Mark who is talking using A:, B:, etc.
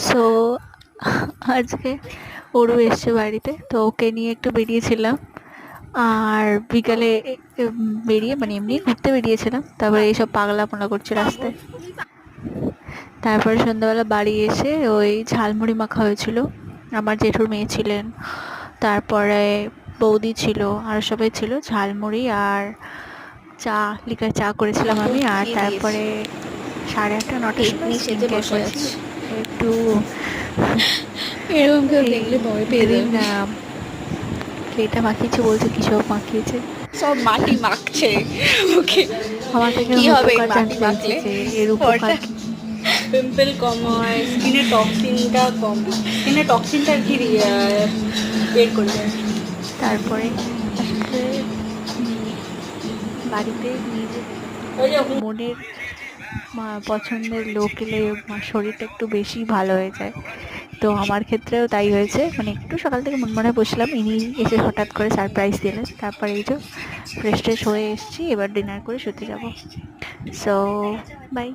A: So আজকে ওরও এসছে বাড়িতে, তো ওকে নিয়ে একটু বেরিয়েছিলাম। আর বিকালে বেরিয়ে মানে এমনি ঘুরতে বেরিয়েছিলাম, তারপরে এইসব পাগলামোলা করছে রাস্তায়। তারপরে সন্ধ্যাবেলা বাড়ি এসে ওই ঝালমুড়ি মাখা হয়েছিল, আমার জেঠুর মেয়ে ছিলেন, তারপরে বৌদি ছিল, আর সবাই ছিল। ঝালমুড়ি আর চা, লিকার চা করেছিলাম
B: আমাকেও
A: আমি। আর
B: দিয়ে দিয়েছে।
A: তারপরে 8:30-9টার সময়
B: পেতনি
A: স্কিন
B: সেজে
A: কেয়ার
B: বসে
A: করেছি,
B: আছে।
A: একটু
B: এরকম কেউ
A: এই
B: দেখলে ভয় পেয়ে
A: গ্রিন
B: যাবে।
A: ক্লেটা মাখিয়েছে, বলছে কি সব মাখিয়েছে।
B: সব মাটি মাখছে ওকে।
A: আমার থেকে
B: কি
A: এখন
B: হবে এই
A: উপকার
B: মাটি
A: জানতে চাইছে
B: মাখলে?
A: যে এর উপকার
B: পরটা
A: কি।
B: পিম্পল কম হয়, স্কিনের টক্সিনটা কম হয়, স্কিনের টক্সিনটা আর কি বের করে দেয়।
A: তারপরে আসলে উম, বাড়িতে নিজের
B: ওই যে
A: মনের পছন্দের লোক এলে শরীরটা একটু বেশি ভালো হয়ে যায়। তো আমার ক্ষেত্রেও তাই হয়েছে, মানে একটু সকাল থেকে মনে বসলাম, ইনি এসে হঠাৎ করে সারপ্রাইজ দিলেন। তারপরে এই যে ফ্রেশ ট্রেশ হয়ে এসেছি, এবার ডিনার করে শুতে যাব। So by.